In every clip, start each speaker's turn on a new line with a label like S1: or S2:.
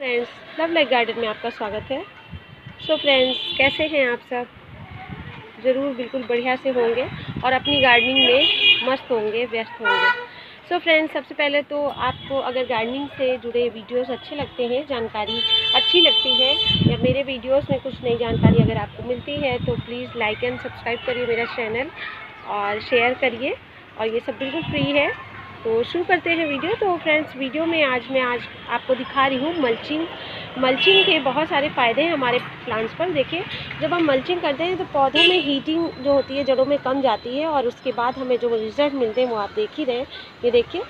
S1: Friends, love like garden में आपका स्वागत है। सो फ्रेंड्स, कैसे हैं आप सब? ज़रूर बिल्कुल बढ़िया से होंगे और अपनी गार्डनिंग में मस्त होंगे, व्यस्त होंगे। सो फ्रेंड्स, सबसे पहले तो आपको अगर गार्डनिंग से जुड़े वीडियोस अच्छे लगते हैं, जानकारी अच्छी लगती है या मेरे वीडियोस में कुछ नई जानकारी अगर आपको मिलती है तो प्लीज़ लाइक एंड सब्सक्राइब करिए मेरा चैनल और शेयर करिए, और ये सब बिल्कुल फ्री है। तो शुरू करते हैं वीडियो। तो फ्रेंड्स, वीडियो में आज मैं आपको दिखा रही हूँ मल्चिंग के बहुत सारे फ़ायदे हैं हमारे प्लांट्स पर। देखिए, जब हम मल्चिंग करते हैं तो पौधों में हीटिंग जो होती है जड़ों में कम जाती है और उसके बाद हमें जो रिजल्ट मिलते हैं वो आप देख ही रहे हैं। ये देखिए,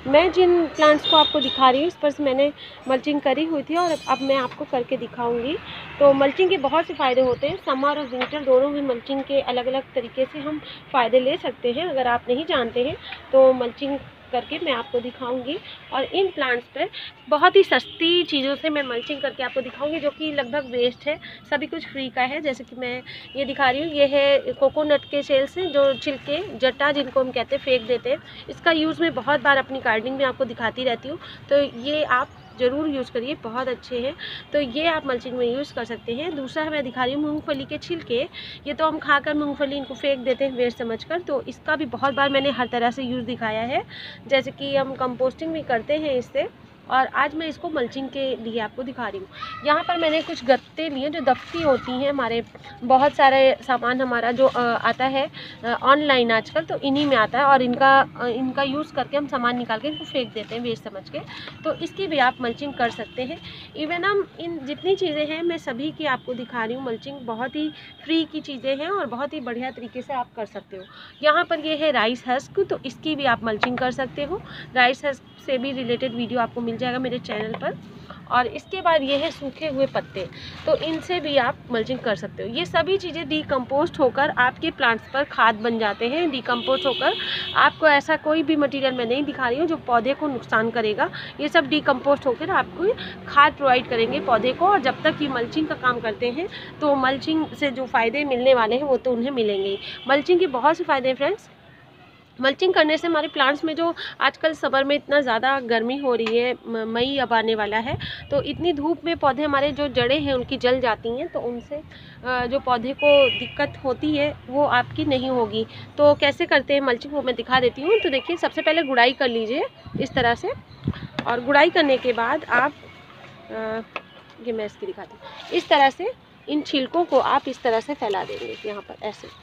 S1: मैं जिन प्लांट्स को आपको दिखा रही हूँ इस पर से मैंने मल्चिंग करी हुई थी और अब मैं आपको करके दिखाऊंगी। तो मल्चिंग के बहुत से फ़ायदे होते हैं। समर और विंटर दोनों भी मल्चिंग के अलग अलग तरीके से हम फ़ायदे ले सकते हैं। अगर आप नहीं जानते हैं तो मल्चिंग करके मैं आपको दिखाऊंगी, और इन प्लांट्स पर बहुत ही सस्ती चीज़ों से मैं मल्चिंग करके आपको दिखाऊंगी जो कि लगभग वेस्ट है, सभी कुछ फ्री का है। जैसे कि मैं ये दिखा रही हूँ, ये है कोकोनट के शेल से जो छिलके जट्टा जिनको हम कहते हैं फेंक देते हैं। इसका यूज़ मैं बहुत बार अपनी गार्डनिंग में आपको दिखाती रहती हूँ, तो ये आप ज़रूर यूज़ करिए, बहुत अच्छे हैं। तो ये आप मल्चिंग में यूज़ कर सकते हैं। दूसरा मैं दिखा रही हूँ मूंगफली के छिलके। ये तो हम खाकर मूंगफली इनको फेंक देते हैं वेस्ट समझकर, तो इसका भी बहुत बार मैंने हर तरह से यूज़ दिखाया है। जैसे कि हम कंपोस्टिंग भी करते हैं इससे, और आज मैं इसको मल्चिंग के लिए आपको दिखा रही हूँ। यहाँ पर मैंने कुछ गत्ते लिए जो दफ्ती होती हैं, हमारे बहुत सारे सामान हमारा जो आता है ऑनलाइन आजकल, तो इन्हीं में आता है, और इनका यूज़ करके हम सामान निकाल के इनको फेंक देते हैं वेस्ट समझ के। तो इसकी भी आप मल्चिंग कर सकते हैं। इवन हम इन जितनी चीज़ें हैं मैं सभी की आपको दिखा रही हूँ। मल्चिंग बहुत ही फ्री की चीज़ें हैं और बहुत ही बढ़िया तरीके से आप कर सकते हो। यहाँ पर ये है राइस हस्क, तो इसकी भी आप मल्चिंग कर सकते हो। राइस हस्क से भी रिलेटेड वीडियो आपको मिल जाएगा मेरे चैनल पर। और इसके बाद ये है सूखे हुए पत्ते, तो इनसे भी आप मल्चिंग कर सकते हो। ये सभी चीज़ें डिकम्पोस्ट होकर आपके प्लांट्स पर खाद बन जाते हैं। डिकम्पोस्ट होकर आपको ऐसा कोई भी मटेरियल मैं नहीं दिखा रही हूँ जो पौधे को नुकसान करेगा। ये सब डिकम्पोस्ट होकर आपको खाद प्रोवाइड करेंगे पौधे को, और जब तक ये मल्चिंग का काम करते हैं तो मल्चिंग से जो फ़ायदे मिलने वाले हैं वो तो उन्हें मिलेंगे ही। मल्चिंग के बहुत से फ़ायदे हैं फ्रेंड्स। मल्चिंग करने से हमारे प्लांट्स में जो आजकल समर में इतना ज़्यादा गर्मी हो रही है, मई अब आने वाला है, तो इतनी धूप में पौधे हमारे जो जड़ें हैं उनकी जल जाती हैं, तो उनसे जो पौधे को दिक्कत होती है वो आपकी नहीं होगी। तो कैसे करते हैं मल्चिंग वो मैं दिखा देती हूँ। तो देखिए, सबसे पहले गुड़ाई कर लीजिए इस तरह से, और गुड़ाई करने के बाद आप ये मैं इसकी दिखाती हूँ। इस तरह से इन छिलकों को आप इस तरह से फैला देंगे यहाँ पर ऐसे।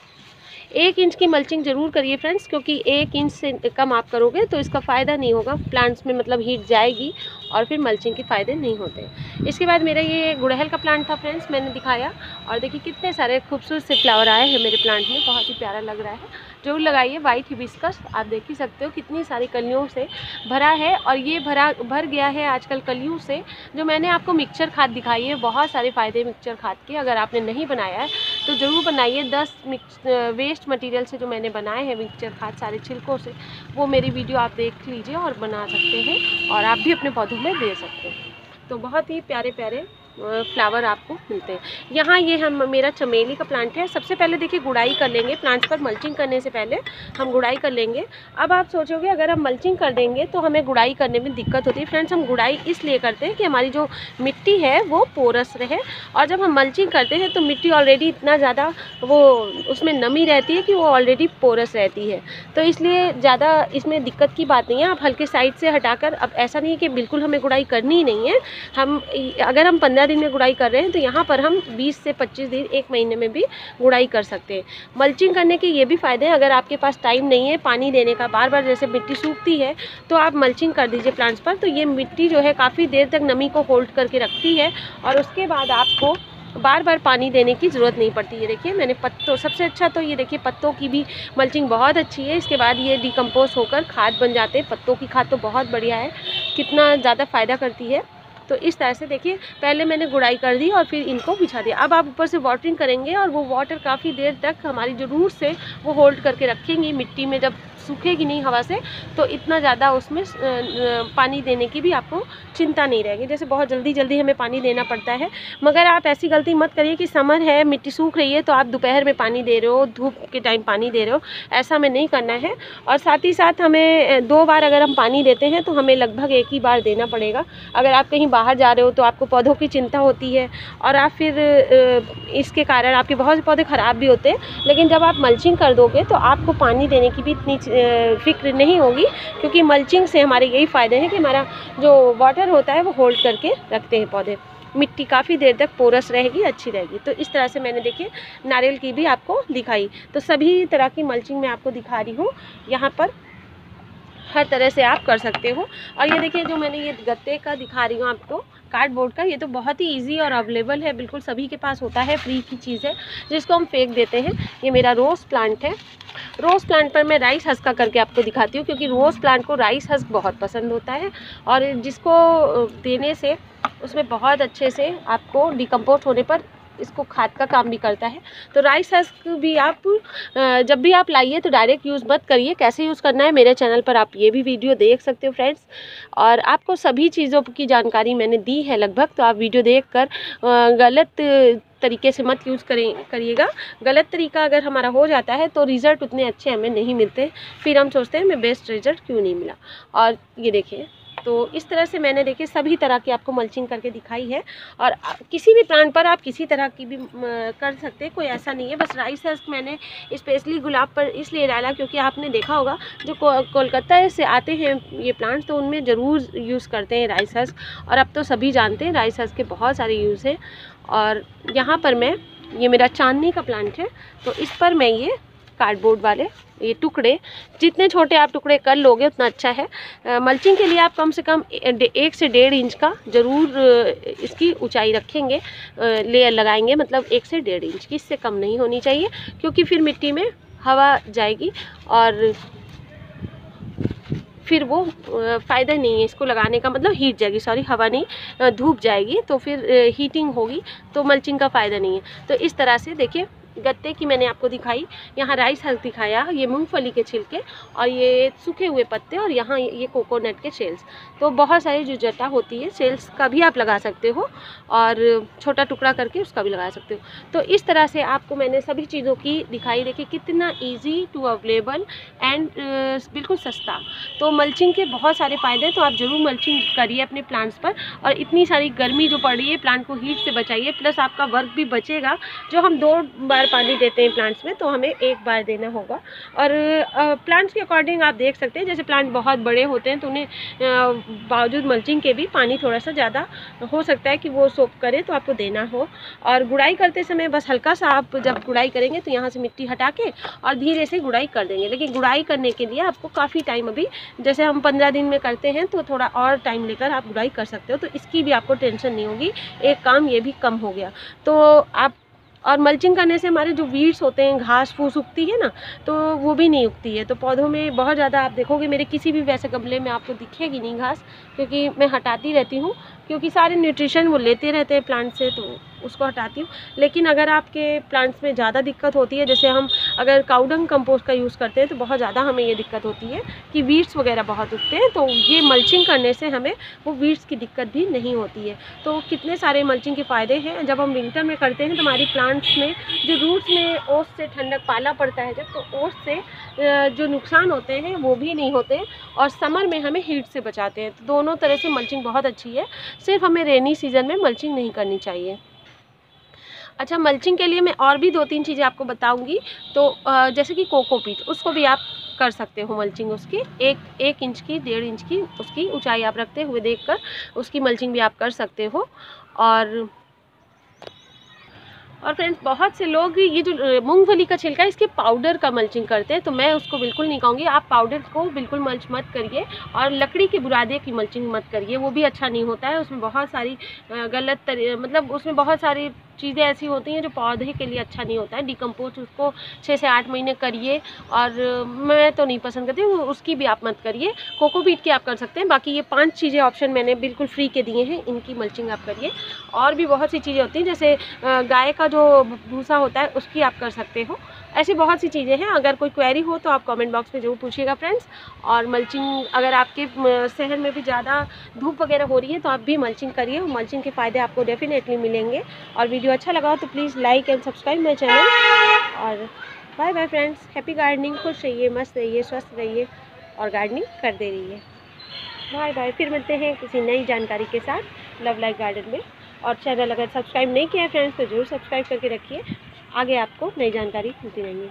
S1: 1 इंच की मल्चिंग ज़रूर करिए फ्रेंड्स, क्योंकि 1 इंच से कम आप करोगे तो इसका फ़ायदा नहीं होगा। प्लांट्स में मतलब हीट जाएगी और फिर मल्चिंग के फ़ायदे नहीं होते। इसके बाद मेरा ये गुड़हल का प्लांट था फ्रेंड्स, मैंने दिखाया, और देखिए कितने सारे खूबसूरत से फ्लावर आए हैं मेरे प्लांट में, बहुत ही प्यारा लग रहा है। जरूर लगाइए। वाइट हिबिस्कस आप देख ही सकते हो कितनी सारी कलियों से भरा है, और ये भर गया है आजकल कलियों से। जो मैंने आपको मिक्सचर खाद दिखाई है, बहुत सारे फ़ायदे मिक्सचर खाद के, अगर आपने नहीं बनाया है तो ज़रूर बनाइए। 10 वेस्ट मटेरियल से जो मैंने बनाए हैं मिक्सचर खाद सारे छिलकों से, वो मेरी वीडियो आप देख लीजिए और बना सकते हैं, और आप भी अपने पौधों में दे सकते हैं। तो बहुत ही प्यारे प्यारे फ्लावर आपको मिलते हैं। यहाँ ये मेरा चमेली का प्लांट है। सबसे पहले देखिए गुड़ाई कर लेंगे प्लांट्स पर। मल्चिंग करने से पहले हम गुड़ाई कर लेंगे। अब आप सोचोगे अगर हम मल्चिंग कर देंगे तो हमें गुड़ाई करने में दिक्कत होती है। फ्रेंड्स, हम गुड़ाई इसलिए करते हैं कि हमारी जो मिट्टी है वो पोरस रहे, और जब हम मल्चिंग करते हैं तो मिट्टी ऑलरेडी इतना ज़्यादा वो उसमें नमी रहती है कि वो ऑलरेडी पोरस रहती है, तो इसलिए ज़्यादा इसमें दिक्कत की बात नहीं है। आप हल्के साइड से हटाकर, अब ऐसा नहीं है कि बिल्कुल हमें गुड़ाई करनी ही नहीं है। अगर हम 15 दिन में गुड़ाई कर रहे हैं तो यहाँ पर हम 20 से 25 दिन, 1 महीने में भी गुड़ाई कर सकते हैं। मल्चिंग करने के ये भी फ़ायदे हैं। अगर आपके पास टाइम नहीं है पानी देने का, बार बार जैसे मिट्टी सूखती है, तो आप मल्चिंग कर दीजिए प्लांट्स पर, तो ये मिट्टी जो है काफ़ी देर तक नमी को होल्ड करके रखती है, और उसके बाद आपको बार बार पानी देने की ज़रूरत नहीं पड़ती है। देखिए मैंने पत्तों, सबसे अच्छा तो ये देखिए पत्तों की भी मल्चिंग बहुत अच्छी है। इसके बाद ये डिकम्पोज होकर खाद बन जाते हैं। पत्तों की खाद तो बहुत बढ़िया है, कितना ज़्यादा फ़ायदा करती है। तो इस तरह से देखिए, पहले मैंने गुड़ाई कर दी और फिर इनको बिछा दिया। अब आप ऊपर से वाटरिंग करेंगे, और वो वाटर काफ़ी देर तक हमारी जो रूट्स है वो होल्ड करके रखेंगी मिट्टी में। जब सूखेगी नहीं हवा से, तो इतना ज़्यादा उसमें पानी देने की भी आपको चिंता नहीं रहेगी। जैसे बहुत जल्दी जल्दी हमें पानी देना पड़ता है, मगर आप ऐसी गलती मत करिए कि समर है, मिट्टी सूख रही है तो आप दोपहर में पानी दे रहे हो, धूप के टाइम पानी दे रहे हो, ऐसा हमें नहीं करना है। और साथ ही साथ हमें 2 बार अगर हम पानी देते हैं तो हमें लगभग 1 ही बार देना पड़ेगा। अगर आप कहीं बाहर जा रहे हो तो आपको पौधों की चिंता होती है और आप फिर इसके कारण आपके बहुत से पौधे ख़राब भी होते हैं। लेकिन जब आप मल्चिंग कर दोगे तो आपको पानी देने की भी इतनी फिक्र नहीं होगी, क्योंकि मल्चिंग से हमारे यही फ़ायदे हैं कि हमारा जो वाटर होता है वो होल्ड करके रखते हैं पौधे। मिट्टी काफ़ी देर तक पोरस रहेगी, अच्छी रहेगी। तो इस तरह से मैंने देखिए नारियल की भी आपको दिखाई। तो सभी तरह की मल्चिंग मैं आपको दिखा रही हूँ, यहाँ पर हर तरह से आप कर सकते हो। और ये देखिए जो मैंने ये गत्ते का दिखा रही हूँ आपको, कार्डबोर्ड का, ये तो बहुत ही इजी और अवेलेबल है, बिल्कुल सभी के पास होता है, फ्री की चीज़ है जिसको हम फेंक देते हैं। ये मेरा रोज़ प्लांट है। रोज़ प्लांट पर मैं राइस हस्क का करके आपको दिखाती हूँ, क्योंकि रोज़ प्लांट को राइस हस्क बहुत पसंद होता है और जिसको देने से उसमें बहुत अच्छे से आपको डिकम्पोस्ट होने पर इसको खाद का काम भी करता है। तो राइस हस्क भी आप जब भी आप लाइए तो डायरेक्ट यूज़ मत करिए। कैसे यूज़ करना है मेरे चैनल पर आप ये भी वीडियो देख सकते हो फ्रेंड्स। और आपको सभी चीज़ों की जानकारी मैंने दी है लगभग, तो आप वीडियो देखकर गलत तरीके से मत यूज़ करिएगा। गलत तरीका अगर हमारा हो जाता है तो रिज़ल्ट उतने अच्छे हमें नहीं मिलते, फिर हम सोचते हैं हमें बेस्ट रिज़ल्ट क्यों नहीं मिला। और ये देखिए, तो इस तरह से मैंने देखिए सभी तरह की आपको मल्चिंग करके दिखाई है। और किसी भी प्लांट पर आप किसी तरह की भी कर सकते हैं, कोई ऐसा नहीं है। बस राइस हस्क मैंने स्पेशली गुलाब पर इसलिए डाला क्योंकि आपने देखा होगा जो कोलकाता से आते हैं ये प्लांट्स, तो उनमें ज़रूर यूज़ करते हैं राइस हस्क। और अब तो सभी जानते हैं राइस हस्क के बहुत सारे यूज़ हैं। और यहाँ पर मैं, ये मेरा चांदनी का प्लांट है, तो इस पर मैं ये कार्डबोर्ड वाले ये टुकड़े, जितने छोटे आप टुकड़े कर लोगे उतना अच्छा है। मल्चिंग के लिए आप कम से कम 1 से 1.5 इंच का ज़रूर इसकी ऊंचाई रखेंगे, लेयर लगाएंगे, मतलब 1 से 1.5 इंच की, इससे कम नहीं होनी चाहिए, क्योंकि फिर मिट्टी में हवा जाएगी और फिर वो फ़ायदा नहीं है इसको लगाने का, मतलब हीट जाएगी, सॉरी हवा नहीं, धूप जाएगी तो फिर हीटिंग होगी, तो मल्चिंग का फ़ायदा नहीं है। तो इस तरह से देखिए गत्ते की मैंने आपको दिखाई, यहाँ राइस हस्क दिखाया, ये मूंगफली के छिलके और ये सूखे हुए पत्ते, और यहाँ ये कोकोनट के शेल्स। तो बहुत सारी जो जटा होती है शेल्स का भी आप लगा सकते हो और छोटा टुकड़ा करके उसका भी लगा सकते हो। तो इस तरह से आपको मैंने सभी चीज़ों की दिखाई। देखिए कितना ईजी टू अवेलेबल एंड बिल्कुल सस्ता। तो मल्चिंग के बहुत सारे फ़ायदे, तो आप ज़रूर मल्चिंग करिए अपने प्लांट्स पर। और इतनी सारी गर्मी जो पड़ रही है, प्लांट को हीट से बचाइए, प्लस आपका वर्क भी बचेगा। जो हम 2 बार पानी देते हैं प्लांट्स में, तो हमें 1 बार देना होगा। और प्लांट्स के अकॉर्डिंग आप देख सकते हैं, जैसे प्लांट बहुत बड़े होते हैं तो उन्हें बावजूद मल्चिंग के भी पानी थोड़ा सा ज़्यादा हो सकता है कि वो सोक करे, तो आपको देना हो। और गुड़ाई करते समय बस हल्का सा आप जब गुड़ाई करेंगे तो यहाँ से मिट्टी हटा के और धीरे से गुड़ाई कर देंगे। लेकिन गुड़ाई करने के लिए आपको काफ़ी टाइम, अभी जैसे हम 15 दिन में करते हैं तो थोड़ा और टाइम लेकर आप गुड़ाई कर सकते हो, तो इसकी भी आपको टेंशन नहीं होगी। एक काम ये भी कम हो गया। तो आप, और मल्चिंग करने से हमारे जो वीड्स होते हैं, घास फूस उगती है ना, तो वो भी नहीं उगती है। तो पौधों में बहुत ज़्यादा आप देखोगे, मेरे किसी भी वैसे गमले में आपको दिखेगी नहीं घास, क्योंकि मैं हटाती रहती हूँ, क्योंकि सारे न्यूट्रिशन वो लेते रहते हैं प्लांट से, तो उसको हटाती हूँ। लेकिन अगर आपके प्लांट्स में ज़्यादा दिक्कत होती है, जैसे हम अगर काउडंग कंपोस्ट का यूज़ करते हैं तो बहुत ज़्यादा हमें ये दिक्कत होती है कि वीड्स वगैरह बहुत उगते हैं, तो ये मल्चिंग करने से हमें वो वीड्स की दिक्कत भी नहीं होती है। तो कितने सारे मल्चिंग के फ़ायदे हैं। जब हम विंटर में करते हैं तो हमारी प्लांट्स में जो रूट्स में ओस से ठंडक पाला पड़ता है जब, तो ओस से जो नुकसान होते हैं वो भी नहीं होते, और समर में हमें हीट से बचाते हैं। तो दोनों तरह से मल्चिंग बहुत अच्छी है। सिर्फ हमें रेनी सीज़न में मल्चिंग नहीं करनी चाहिए। अच्छा, मल्चिंग के लिए मैं और भी 2-3 चीज़ें आपको बताऊंगी। तो जैसे कि कोकोपीट, उसको भी आप कर सकते हो मल्चिंग, उसकी 1 इंच की, 1.5 इंच की उसकी ऊंचाई आप रखते हुए देखकर उसकी मल्चिंग भी आप कर सकते हो। और फ्रेंड्स, बहुत से लोग ये जो मूंगफली का छिलका है इसके पाउडर का मल्चिंग करते हैं, तो मैं उसको बिल्कुल नहीं कहूँगी। आप पाउडर को बिल्कुल मल्च मत करिए, और लकड़ी के बुरादे की मल्चिंग मत करिए, वो भी अच्छा नहीं होता है। उसमें बहुत सारी मतलब उसमें बहुत सारी चीज़ें ऐसी होती हैं जो पौधे के लिए अच्छा नहीं होता है। डिकम्पोज उसको 6 से 8 महीने करिए, और मैं तो नहीं पसंद करती हूँ, उसकी भी आप मत करिए। कोकोपीट की आप कर सकते हैं। बाकी ये 5 चीज़ें ऑप्शन मैंने बिल्कुल फ्री के दिए हैं, इनकी मल्चिंग आप करिए। और भी बहुत सी चीज़ें होती हैं, जैसे गाय का जो भूसा होता है उसकी आप कर सकते हो। ऐसी बहुत सी चीज़ें हैं। अगर कोई क्वेरी हो तो आप कमेंट बॉक्स में ज़रूर पूछिएगा फ्रेंड्स। और मल्चिंग, अगर आपके शहर में भी ज़्यादा धूप वगैरह हो रही है तो आप भी मल्चिंग करिए, मल्चिंग के फ़ायदे आपको डेफिनेटली मिलेंगे। और वीडियो अच्छा लगा हो तो please like and subscribe my channel. और bye bye friends, happy gardening, खुश रहिए, मस्त रहिए, स्वस्थ रहिए और गार्डनिंग करते रहिए। बाय बाय, फिर मिलते हैं किसी नई जानकारी के साथ लव लाइफ गार्डन में। और चैनल अगर सब्सक्राइब नहीं किया है फ्रेंड्स तो ज़रूर सब्सक्राइब करके रखिए, आगे आपको नई जानकारी मिलती रहेंगी।